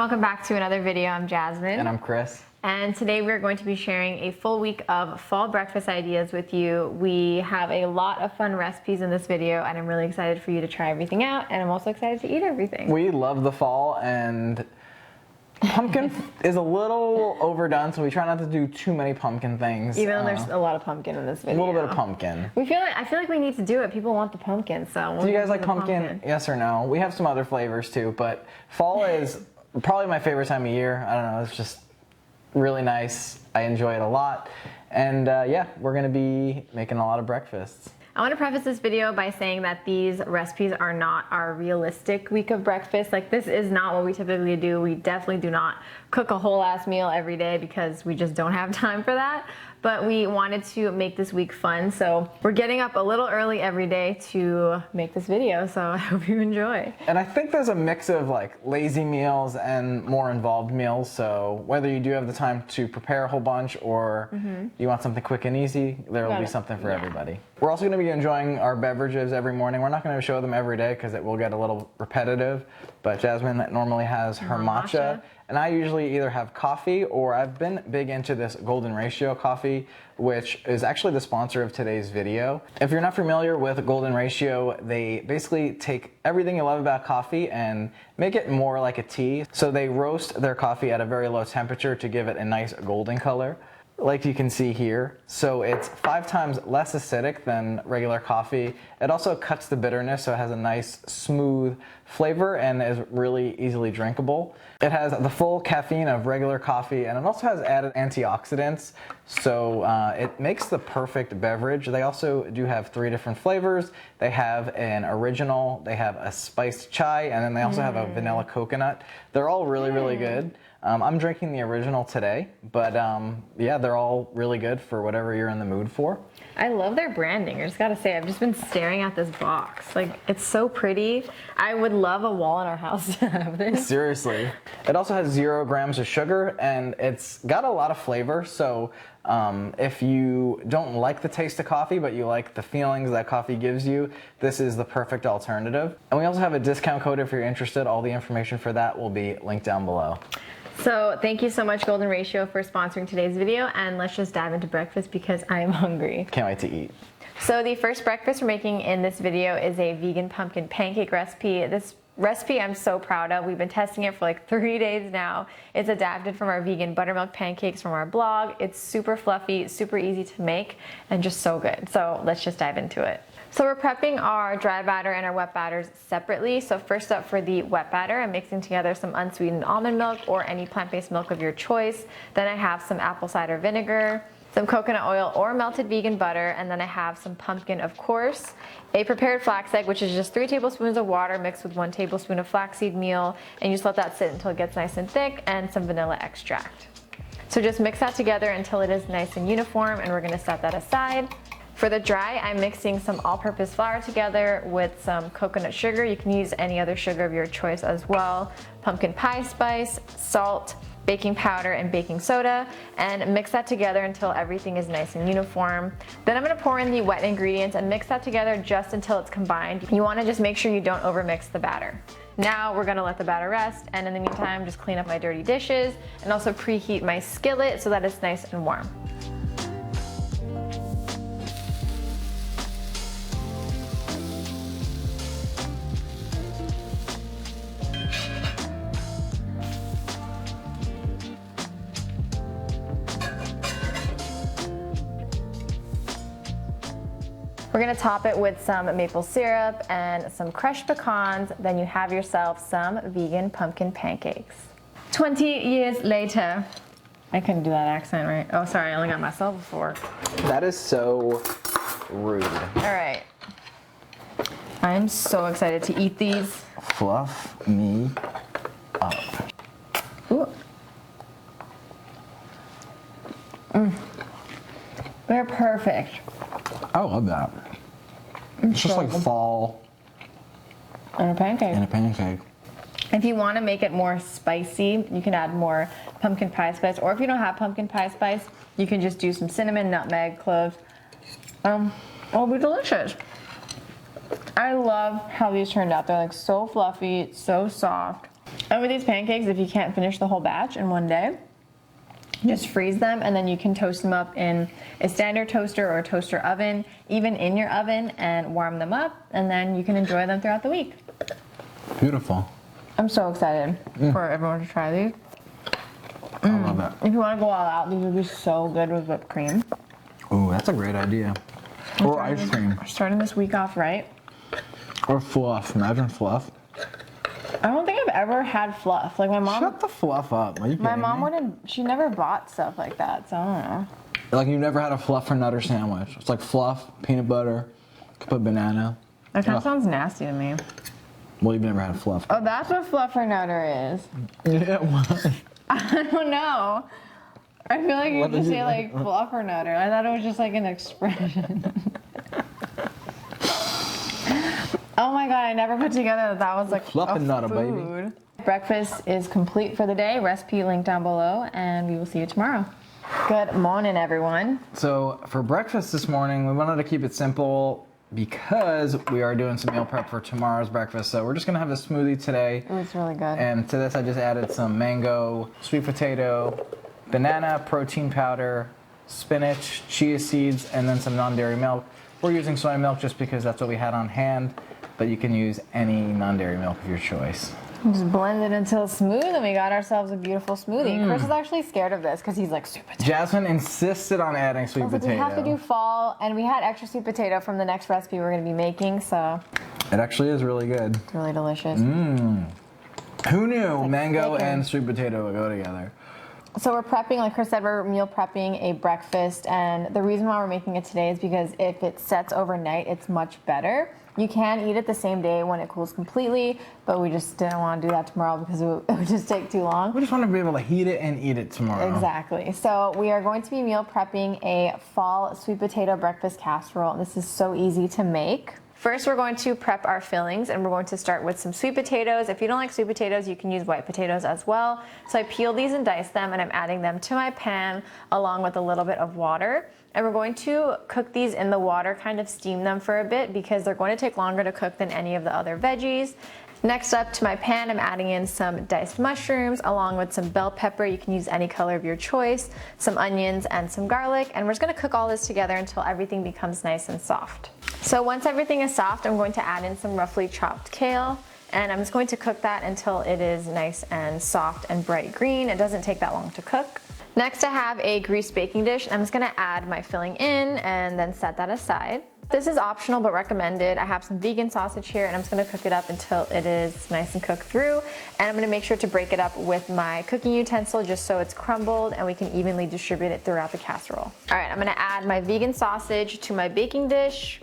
welcome back to another video. I'm Jasmine. And I'm Chris. And today we're going to be sharing a full week of fall breakfast ideas with you. We have a lot of fun recipes in this video and I'm really excited for you to try everything out, and I'm also excited to eat everything. We love the fall, and pumpkin is a little overdone, so we try not to do too many pumpkin things. Even though there's a lot of pumpkin in this video. A little bit of pumpkin. I feel like we need to do it. People want the pumpkin, so Do you guys like pumpkin? Yes or no? We have some other flavors too, but fall is probably my favorite time of year. I don't know, it's just really nice. I enjoy it a lot. And yeah, we're gonna be making a lot of breakfasts. I want to preface this video by saying that these recipes are not our realistic week of breakfast. Like, this is not what we typically do. We definitely do not cook a whole ass meal every day because we just don't have time for that. But we wanted to make this week fun, so we're getting up a little early every day to make this video, so I hope you enjoy. And I think there's a mix of like lazy meals and more involved meals, so whether you do have the time to prepare a whole bunch or you want something quick and easy, there will be something for everybody. We're also going to be enjoying our beverages every morning. We're not going to show them every day because it will get a little repetitive, but Jasmine normally has her matcha. And I usually either have coffee, or I've been big into this Golden Ratio coffee, which is actually the sponsor of today's video. If you're not familiar with Golden Ratio, they basically take everything you love about coffee and make it more like a tea. So they roast their coffee at a very low temperature to give it a nice golden color, like you can see here. So it's 5 times less acidic than regular coffee. It also cuts the bitterness, so it has a nice smooth flavor and is really easily drinkable. It has the full caffeine of regular coffee, and it also has added antioxidants, so it makes the perfect beverage. They also do have 3 different flavors. They have an original, they have a spiced chai, and then they also have a vanilla coconut. They're all really, really good. I'm drinking the original today, but yeah, they're all really good for whatever you're in the mood for. I love their branding. I just gotta say, I've just been staring at this box. Like, it's so pretty. I would love a wall in our house to have this. Seriously. It also has 0 grams of sugar, and it's got a lot of flavor, so if you don't like the taste of coffee, but you like the feelings that coffee gives you, this is the perfect alternative. And we also have a discount code if you're interested. All the information for that will be linked down below. So thank you so much, Golden Ratio, for sponsoring today's video, and let's just dive into breakfast because I am hungry. Can't wait to eat. So the first breakfast we're making in this video is a vegan pumpkin pancake recipe. This recipe I'm so proud of. We've been testing it for like 3 days now. It's adapted from our vegan buttermilk pancakes from our blog. It's super fluffy, super easy to make, and just so good. So let's just dive into it. So we're prepping our dry batter and our wet batters separately. So first up, for the wet batter, I'm mixing together some unsweetened almond milk or any plant-based milk of your choice. Then I have some apple cider vinegar, some coconut oil or melted vegan butter, and then I have some pumpkin, of course, a prepared flax egg, which is just 3 tablespoons of water mixed with 1 tablespoon of flaxseed meal, and you just let that sit until it gets nice and thick, and some vanilla extract. So just mix that together until it is nice and uniform, and we're gonna set that aside. For the dry, I'm mixing some all-purpose flour together with some coconut sugar. You can use any other sugar of your choice as well, pumpkin pie spice, salt, baking powder, and baking soda, and mix that together until everything is nice and uniform. Then I'm gonna pour in the wet ingredients and mix that together just until it's combined. You wanna just make sure you don't overmix the batter. Now we're gonna let the batter rest, and in the meantime, just clean up my dirty dishes and also preheat my skillet so that it's nice and warm. We're gonna top it with some maple syrup and some crushed pecans, then you have yourself some vegan pumpkin pancakes. 20 years later. I couldn't do that accent right. Oh, sorry, I only got myself before. That is so rude. All right. I'm so excited to eat these. Fluff me up. Ooh. They're perfect. I love that. It's just like fall And a pancake. in a pancake. If you want to make it more spicy, you can add more pumpkin pie spice. Or if you don't have pumpkin pie spice, you can just do some cinnamon, nutmeg, cloves. It'll be delicious. I love how these turned out. They're like so fluffy, so soft. And with these pancakes, if you can't finish the whole batch in one day, just freeze them and then you can toast them up in a standard toaster or a toaster oven, even in your oven, and warm them up, and then you can enjoy them throughout the week. Beautiful. I'm so excited for everyone to try these. I love it. If you want to go all out, these would be so good with whipped cream. Ooh, that's a great idea. Or ice cream. Starting this week off right. Or fluff. Imagine fluff. I don't think I've ever had fluff. Like my mom. Shut the fluff up. Are you My kidding mom me? wouldn't. She never bought stuff like that, so I don't know. Like you've never had a fluffernutter sandwich. It's like fluff, peanut butter, could put banana. That kind of Ugh. sounds nasty to me. Well, you've never had a fluff. Oh, that's what fluffernutter is. Yeah, what? I don't know. I feel like you What have to did you say like? like fluffernutter. I thought it was just like an expression. Oh my god, I never put together that was like Fluffernutter, a baby. food. Breakfast is complete for the day. Recipe linked down below, and we will see you tomorrow. Good morning, everyone. So for breakfast this morning, we wanted to keep it simple because we are doing some meal prep for tomorrow's breakfast. So we're just gonna have a smoothie today. It was really good. And to this, I just added some mango, sweet potato, banana, protein powder, spinach, chia seeds, and then some non-dairy milk. We're using soy milk just because that's what we had on hand, but you can use any non-dairy milk of your choice. Just blend it until smooth, and we got ourselves a beautiful smoothie. Chris is actually scared of this because he's like, sweet potato. Jasmine insisted on adding sweet I was like, potato. we have to do fall, and we had extra sweet potato from the next recipe we're going to be making, so It actually is really good. it's really delicious. Who knew like mango bacon. and sweet potato would go together? So we're prepping, like Chris said, we're meal prepping a breakfast, and the reason why we're making it today is because if it sets overnight, it's much better. You can eat it the same day when it cools completely, but we just didn't want to do that tomorrow because it would just take too long. We just want to be able to heat it and eat it tomorrow. Exactly. So we are going to be meal prepping a fall sweet potato breakfast casserole. This is so easy to make. First, we're going to prep our fillings, and we're going to start with some sweet potatoes. If you don't like sweet potatoes, you can use white potatoes as well. So I peeled these and diced them, and I'm adding them to my pan along with a little bit of water. And we're going to cook these in the water, kind of steam them for a bit because they're going to take longer to cook than any of the other veggies. Next up to my pan, I'm adding in some diced mushrooms along with some bell pepper. You can use any color of your choice, some onions and some garlic. And we're just gonna cook all this together until everything becomes nice and soft. So once everything is soft, I'm going to add in some roughly chopped kale. And I'm just going to cook that until it is nice and soft and bright green. It doesn't take that long to cook. Next, I have a greased baking dish. I'm just gonna add my filling in and then set that aside. This is optional but recommended. I have some vegan sausage here, and I'm just gonna cook it up until it is nice and cooked through. And I'm gonna make sure to break it up with my cooking utensil just so it's crumbled and we can evenly distribute it throughout the casserole. All right, I'm gonna add my vegan sausage to my baking dish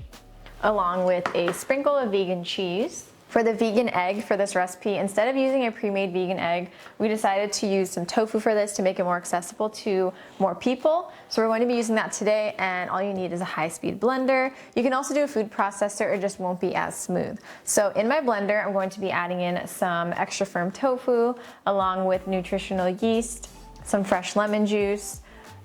along with a sprinkle of vegan cheese. For the vegan egg for this recipe, instead of using a pre-made vegan egg, we decided to use some tofu for this to make it more accessible to more people. So we're going to be using that today, and all you need is a high-speed blender. You can also do a food processor, it just won't be as smooth. So in my blender, I'm going to be adding in some extra firm tofu, along with nutritional yeast, some fresh lemon juice,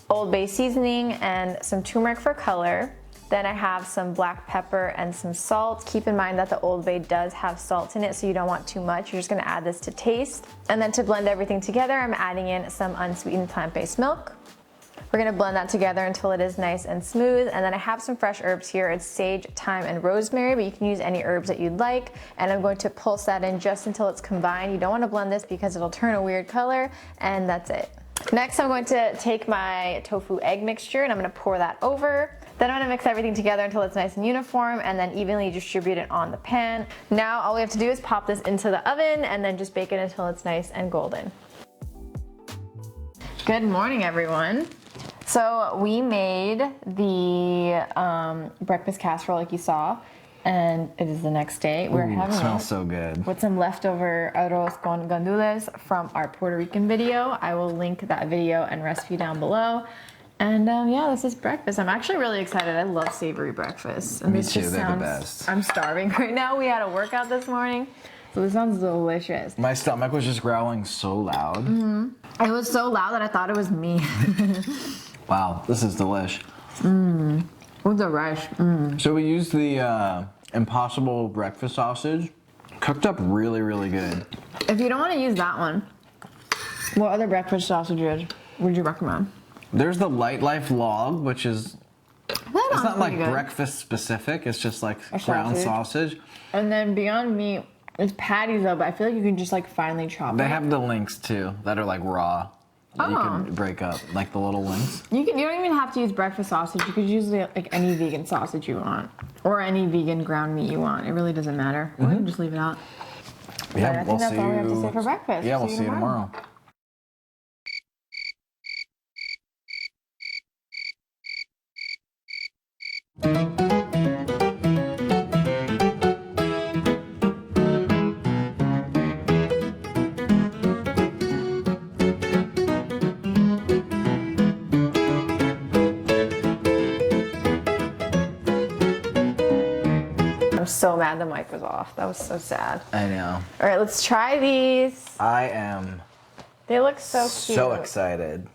Old Bay seasoning, and some turmeric for color. Then I have some black pepper and some salt. Keep in mind that the Old Bay does have salt in it, so you don't want too much. You're just gonna add this to taste. And then to blend everything together, I'm adding in some unsweetened plant-based milk. We're gonna blend that together until it is nice and smooth. And then I have some fresh herbs here. It's sage, thyme, and rosemary, but you can use any herbs that you'd like. And I'm going to pulse that in just until it's combined. You don't wanna blend this because it'll turn a weird color, and that's it. Next, I'm going to take my tofu egg mixture and I'm gonna pour that over. Then I'm gonna mix everything together until it's nice and uniform and then evenly distribute it on the pan. Now all we have to do is pop this into the oven and then just bake it until it's nice and golden. Good morning, everyone. So we made the breakfast casserole like you saw, and it is the next day. We're having It it smells so good. with some leftover arroz con gandules from our Puerto Rican video. I will link that video and recipe down below. And yeah, this is breakfast. I'm actually really excited. I love savory breakfast. And Me this too, just they're the sounds- best. I'm starving right now. We had a workout this morning, so this sounds delicious. My stomach was just growling so loud. It was so loud that I thought it was me. Wow, this is delish. With the rice. So we used the Impossible breakfast sausage. Cooked up really, really good. If you don't want to use that one, what other breakfast sausages would you recommend? There's the Light Life Log, which is, it's not like good. breakfast specific, it's just like A ground sausage. And then Beyond Meat, it's patties though, but I feel like you can just like finely chop They it. have the links too that are like raw that you can break up, like the little links. You don't even have to use breakfast sausage. You could use like any vegan sausage you want, or any vegan ground meat you want. It really doesn't matter. Or you can just leave it out. Yeah, I think that's all we have to say for breakfast. Yeah, we'll see you tomorrow. I'm so mad the mic was off. That was so sad. I know. All right, let's try these. I am They look so cute. so excited.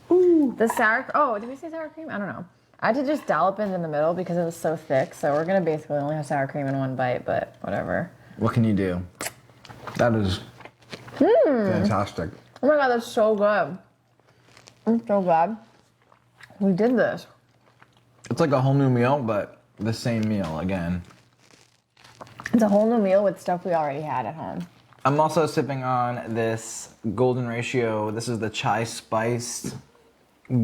The sour, oh, did we say sour cream? I don't know. I had to just dollop it in the middle because it was so thick. So we're gonna basically only have sour cream in one bite, but whatever. What can you do? That is fantastic. Oh my God, that's so good. I'm so glad we did this. It's like a whole new meal, but the same meal again. It's a whole new meal with stuff we already had at home. I'm also sipping on this Golden Ratio. This is the chai spiced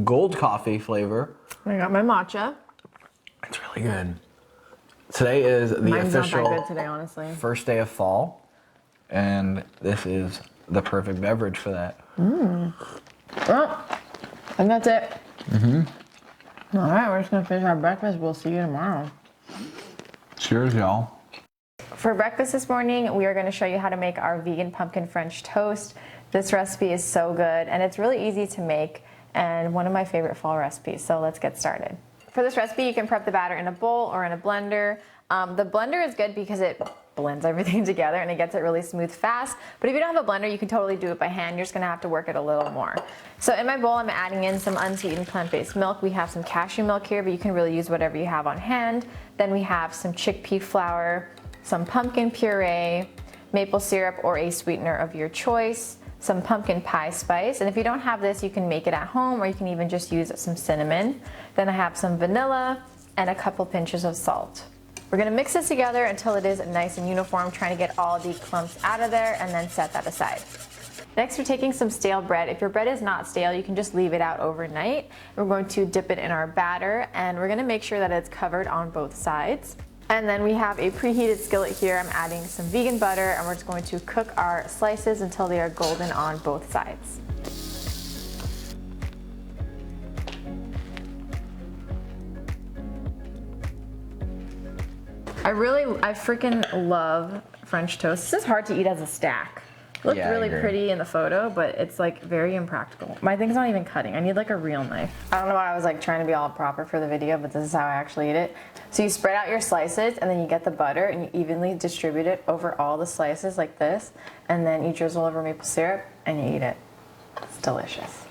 gold coffee flavor. I got my matcha. It's really good. Today is the Mine's official not that good today, honestly. first day of fall, and this is the perfect beverage for that. Well, and that's it. All right, we're just gonna finish our breakfast. We'll see you tomorrow. Cheers, y'all. For breakfast this morning, we are going to show you how to make our vegan pumpkin French toast. This recipe is so good and it's really easy to make and one of my favorite fall recipes. So let's get started. For this recipe, you can prep the batter in a bowl or in a blender. The blender is good because it blends everything together and it gets it really smooth fast. But if you don't have a blender, you can totally do it by hand. You're just gonna have to work it a little more. So in my bowl, I'm adding in some unsweetened plant-based milk. We have some cashew milk here, but you can really use whatever you have on hand. Then we have some chickpea flour, some pumpkin puree, maple syrup or a sweetener of your choice, some pumpkin pie spice, and if you don't have this, you can make it at home or you can even just use some cinnamon. Then I have some vanilla and a couple pinches of salt. We're gonna mix this together until it is nice and uniform, trying to get all the clumps out of there and then set that aside. Next, we're taking some stale bread. If your bread is not stale, you can just leave it out overnight. We're going to dip it in our batter and we're gonna make sure that it's covered on both sides. And then we have a preheated skillet here. I'm adding some vegan butter and we're just going to cook our slices until they are golden on both sides. I freaking love French toast. This is hard to eat as a stack. It looked really pretty in the photo, but it's like very impractical. My thing's not even cutting. I need like a real knife. I don't know why I was like trying to be all proper for the video, but this is how I actually eat it. So you spread out your slices and then you get the butter and you evenly distribute it over all the slices like this. And then you drizzle over maple syrup and you eat it. It's delicious.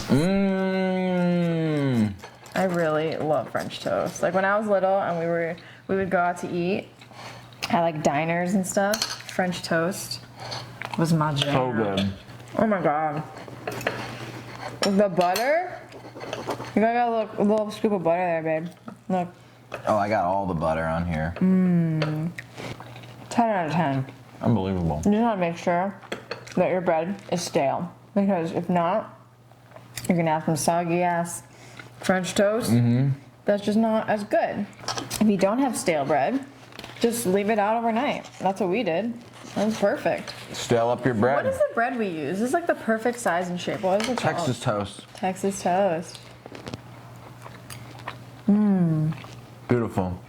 Mmm. I really love French toast. Like when I was little and we would go out to eat at like diners and stuff, French toast was my jam. So good. Oh my God. The butter? You got a little scoop of butter there, babe. Look. Oh, I got all the butter on here. 10 out of 10. Unbelievable. You just want to make sure that your bread is stale. Because if not, you're going to have some soggy ass French toast. That's just not as good. If you don't have stale bread, just leave it out overnight. That's what we did. That's perfect. Stale up your bread. What is the bread we use? This is like the perfect size and shape. What is it called? Texas toast. Texas toast. Beautiful.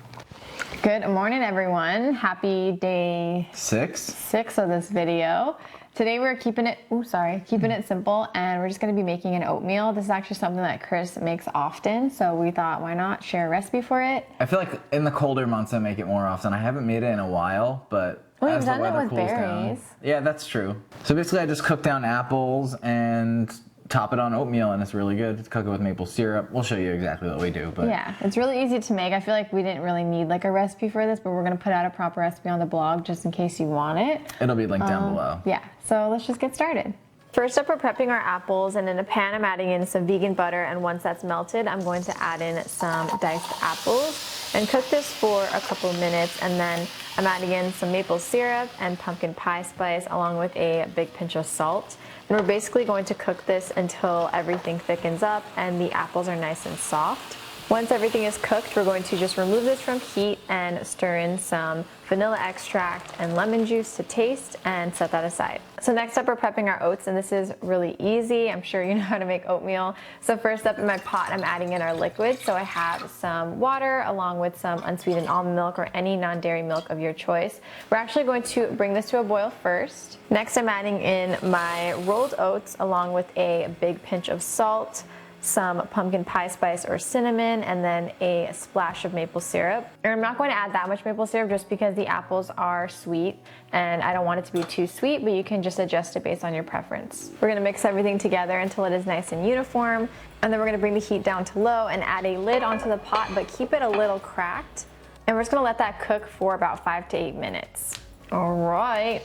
Good morning, everyone. Happy day 6 of this video. Today we're keeping it simple, and we're just gonna be making an oatmeal. This is actually something that Chris makes often, so we thought, why not share a recipe for it? I feel like in the colder months I make it more often. I haven't made it in a while, but Well, as you've the done it weather with cools down. berries. Yeah, that's true. So basically I just cook down apples and top it on oatmeal and it's really good. Cook it with maple syrup. We'll show you exactly what we do. But yeah, it's really easy to make. I feel like we didn't really need like a recipe for this, but we're gonna put out a proper recipe on the blog just in case you want it. It'll be linked down below. Yeah, so let's just get started. First up, we're prepping our apples, and in a pan I'm adding in some vegan butter, and once that's melted, I'm going to add in some diced apples and cook this for a couple of minutes, and then I'm adding in some maple syrup and pumpkin pie spice along with a big pinch of salt. And we're basically going to cook this until everything thickens up and the apples are nice and soft. Once everything is cooked, we're going to just remove this from heat and stir in some vanilla extract and lemon juice to taste and set that aside. So next up, we're prepping our oats, and this is really easy. I'm sure you know how to make oatmeal. So first up in my pot, I'm adding in our liquid. So I have some water along with some unsweetened almond milk or any non-dairy milk of your choice. We're actually going to bring this to a boil first. Next, I'm adding in my rolled oats along with a big pinch of salt, some pumpkin pie spice or cinnamon, and then a splash of maple syrup. And I'm not going to add that much maple syrup just because the apples are sweet and I don't want it to be too sweet, but you can just adjust it based on your preference. We're gonna mix everything together until it is nice and uniform, and then we're gonna bring the heat down to low and add a lid onto the pot, but keep it a little cracked. And we're just gonna let that cook for about 5 to 8 minutes. All right.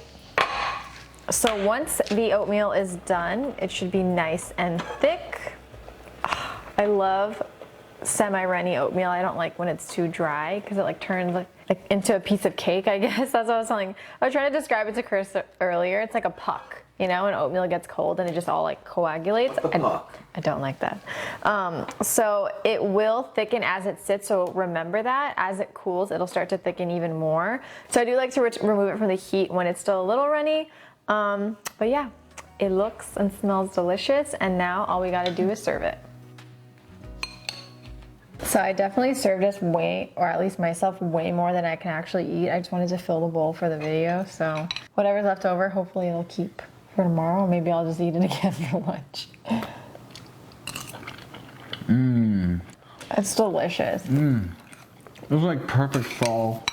So once the oatmeal is done, it should be nice and thick. I love semi-runny oatmeal. I don't like when it's too dry because it like turns like into a piece of cake, I guess. That's what I was telling. I was trying to describe it to Chris earlier. It's like a puck, you know, when oatmeal gets cold and it just all like coagulates. I don't like that. So it will thicken as it sits, so remember that. As it cools, it'll start to thicken even more. So I do like to remove it from the heat when it's still a little runny. But yeah, it looks and smells delicious, and now all we gotta do is serve it. So I definitely served us way, or at least myself, way more than I can actually eat. I just wanted to fill the bowl for the video, so whatever's left over, hopefully it'll keep for tomorrow. Maybe I'll just eat it again for lunch. Mmm. It's delicious. Mmm. It was like perfect fall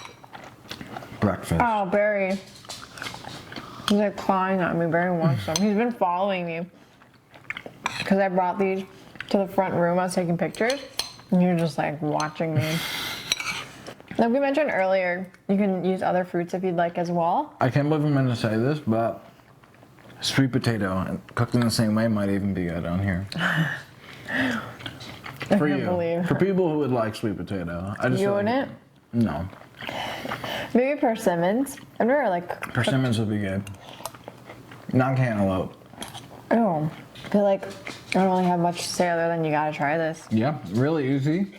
breakfast. Oh, Barry. He's like clawing at me. Barry wants some. He's been following me because I brought these to the front room. I was taking pictures. And you're just like watching me. Like we mentioned earlier, you can use other fruits if you'd like as well. I can't believe I'm going to say this, but sweet potato cooked in the same way might even be good on here. For you. For people who would like sweet potato. You wouldn't? No. Maybe persimmons. I've never like... Persimmons would be good. Not cantaloupe. Oh. I feel like I don't really have much to say other than you gotta try this. Yeah, really easy,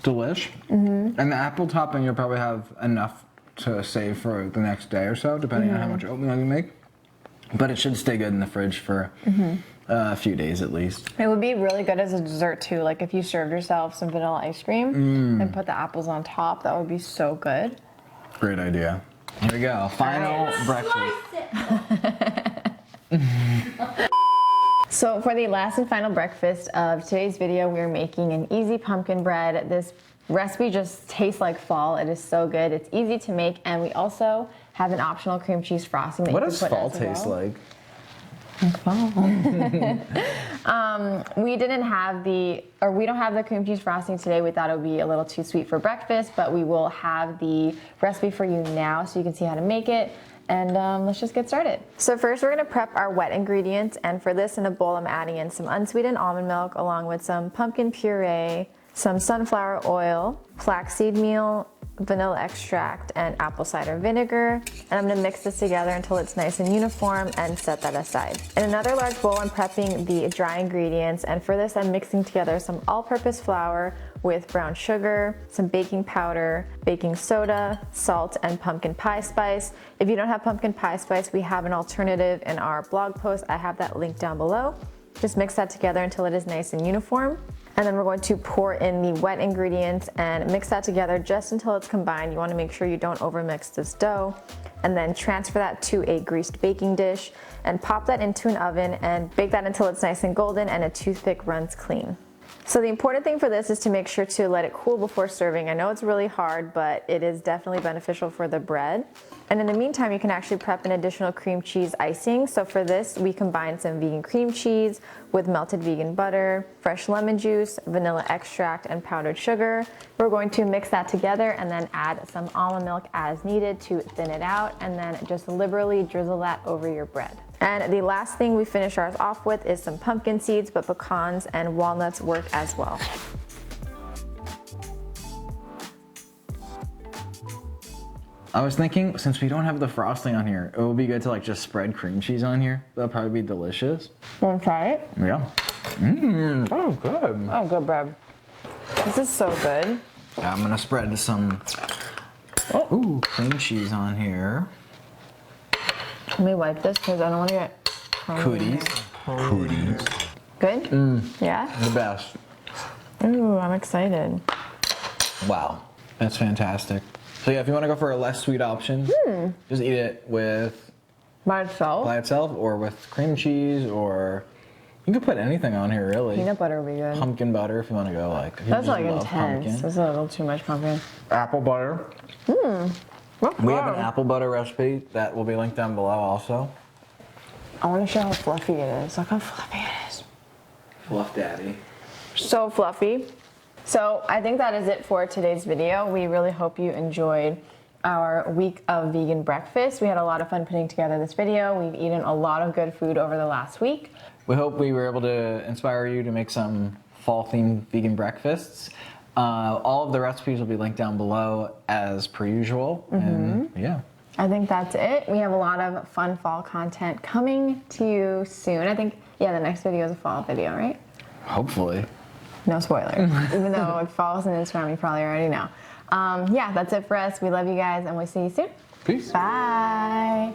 delish. And the apple topping, you'll probably have enough to save for the next day or so, depending on how much oatmeal you make. But it should stay good in the fridge for a few days at least. It would be really good as a dessert too. Like if you served yourself some vanilla ice cream and put the apples on top, that would be so good. Great idea. Here we go, final breakfast. So for the last and final breakfast of today's video, we are making an easy pumpkin bread. This recipe just tastes like fall. It is so good. It's easy to make, and we also have an optional cream cheese frosting that What you does can put fall as taste well. like? We didn't have we don't have the cream cheese frosting today. We thought it would be a little too sweet for breakfast, but we will have the recipe for you now so you can see how to make it. And let's just get started. So first we're gonna prep our wet ingredients, and for this in a bowl I'm adding in some unsweetened almond milk along with some pumpkin puree, some sunflower oil, flaxseed meal, vanilla extract, and apple cider vinegar. And I'm gonna mix this together until it's nice and uniform and set that aside. In another large bowl I'm prepping the dry ingredients, and for this I'm mixing together some all-purpose flour with brown sugar, some baking powder, baking soda, salt, and pumpkin pie spice. If you don't have pumpkin pie spice, we have an alternative in our blog post. I have that linked down below. Just mix that together until it is nice and uniform. And then we're going to pour in the wet ingredients and mix that together just until it's combined. You want to make sure you don't overmix this dough. And then transfer that to a greased baking dish and pop that into an oven and bake that until it's nice and golden and a toothpick runs clean. So the important thing for this is to make sure to let it cool before serving. I know it's really hard, but it is definitely beneficial for the bread. And in the meantime, you can actually prep an additional cream cheese icing. So for this, we combined some vegan cream cheese with melted vegan butter, fresh lemon juice, vanilla extract, and powdered sugar. We're going to mix that together and then add some almond milk as needed to thin it out, and then just liberally drizzle that over your bread. And the last thing we finish ours off with is some pumpkin seeds, but pecans and walnuts work as well. I was thinking, since we don't have the frosting on here, it would be good to like just spread cream cheese on here. That'll probably be delicious. Want to try it? Yeah. Oh, good. Oh, good, bread. This is so good. Yeah, I'm gonna spread some cream cheese on here. Let me wipe this because I don't want to get Cooties. Cooties. Good? Yeah? The best. Ooh, I'm excited. Wow. That's fantastic. So yeah, if you want to go for a less sweet option, just eat it with By itself? or with cream cheese, or you can put anything on here really. Peanut butter would be good. Pumpkin butter if you want to go like. If you That's just like love intense. pumpkin. That's a little too much pumpkin. Apple butter. We have an apple butter recipe that will be linked down below also. I want to show how fluffy it is. Look how fluffy it is. Fluff Daddy. So fluffy. So I think that is it for today's video. We really hope you enjoyed our week of vegan breakfast. We had a lot of fun putting together this video. We've eaten a lot of good food over the last week. We hope we were able to inspire you to make some fall-themed vegan breakfasts. All of the recipes will be linked down below as per usual. And yeah. I think that's it. We have a lot of fun fall content coming to you soon. I think, yeah, the next video is a fall video, right? Hopefully. No spoilers. Even though it follows on Instagram, you probably already know. Yeah, that's it for us. We love you guys, and we'll see you soon. Peace. Bye.